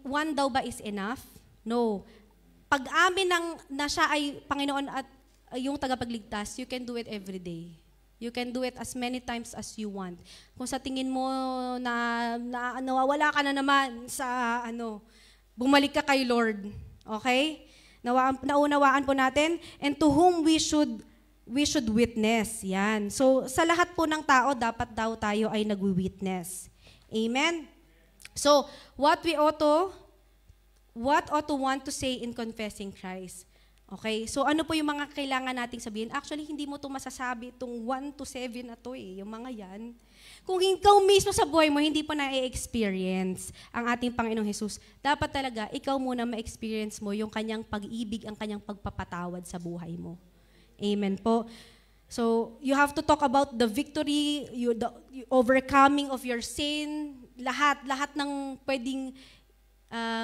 One daw ba is enough? No. Pag-amin na siya ay Panginoon at yung tagapagligtas, you can do it every day. You can do it as many times as you want. Kung sa tingin mo na nawawala ka na naman sa bumalik ka kay Lord. Okay? Naunawaan po natin. And to whom we should witness. Yan. So, sa lahat po ng tao, dapat daw tayo ay nagwi-witness. Amen? So, what ought to want to say in confessing Christ? Okay? So, ano po yung mga kailangan nating sabihin? Actually, hindi mo ito masasabi, itong 1 to 7 na to yung mga yan. Kung ikaw mismo sa buhay mo, hindi pa na-experience ang ating Panginoong Jesus, dapat talaga, ikaw muna ma-experience mo yung kanyang pag-ibig, ang kanyang pagpapatawad sa buhay mo. Amen po. So, you have to talk about the victory, the overcoming of your sin, lahat ng pwedeng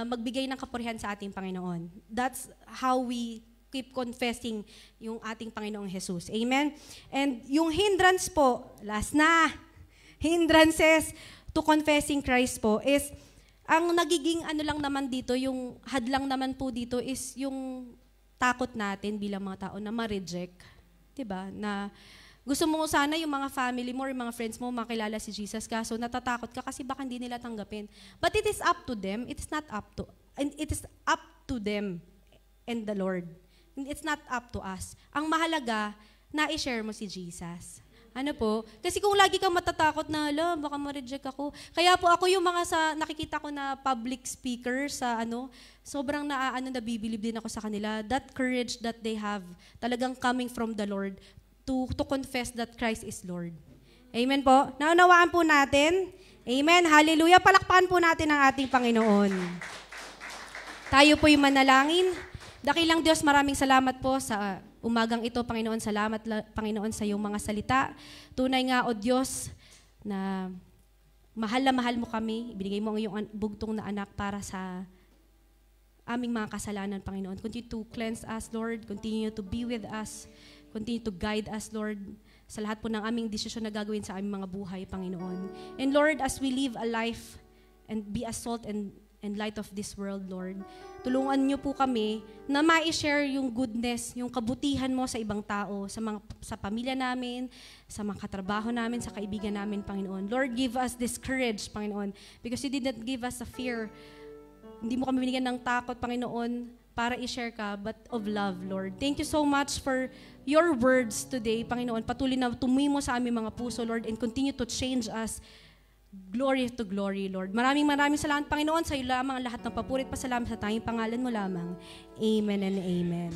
magbigay ng kapurihan sa ating Panginoon. That's how we keep confessing yung ating Panginoong Jesus. Amen? And yung hindrance po, last na, hindrances to confessing Christ po is, ang nagiging lang naman dito, yung hadlang naman po dito is yung takot natin bilang mga tao na ma-reject. Diba? Na gusto mo sana yung mga family mo or mga friends mo makilala si Jesus ka, so natatakot ka kasi baka hindi nila tanggapin. But it is up to them, it is up to them and the Lord. it's not up to us. Ang mahalaga, na-share mo si Jesus. Ano po? Kasi kung lagi kang matatakot na, baka ma-reject ako. Kaya po ako yung mga nakikita ko na public speaker sa sobrang nabibilib din ako sa kanila. That courage that they have, talagang coming from the Lord to confess that Christ is Lord. Amen po? Naunawaan po natin. Amen. Hallelujah. Palakpakan po natin ang ating Panginoon. Tayo po'y manalangin. Dakilang Diyos, maraming salamat po sa umagang ito, Panginoon. Salamat, Panginoon, sa iyong mga salita. Tunay nga, O Diyos, na mahal mo kami. Ibinigay mo ang iyong bugtong na anak para sa aming mga kasalanan, Panginoon. Continue to cleanse us, Lord. Continue to be with us. Continue to guide us, Lord, sa lahat po ng aming desisyon na gagawin sa aming mga buhay, Panginoon. And Lord, as we live a life and be a salt and light of this world, Lord, tulungan niyo po kami na ma-share yung goodness, yung kabutihan mo sa ibang tao, sa pamilya namin, sa mga katrabaho namin, sa kaibigan namin, Panginoon. Lord, give us this courage, Panginoon, because you did not give us a fear. Hindi mo kami binigyan ng takot, Panginoon, para i-share ka, but of love, Lord. Thank you so much for your words today, Panginoon. Patuloy na tumuhi mo sa aming mga puso, Lord, and continue to change us glory to glory, Lord. Maraming salamat, Panginoon. Sa iyo lamang ang lahat ng papurit, pasalamat sa tanging pangalan mo lamang. Amen and amen.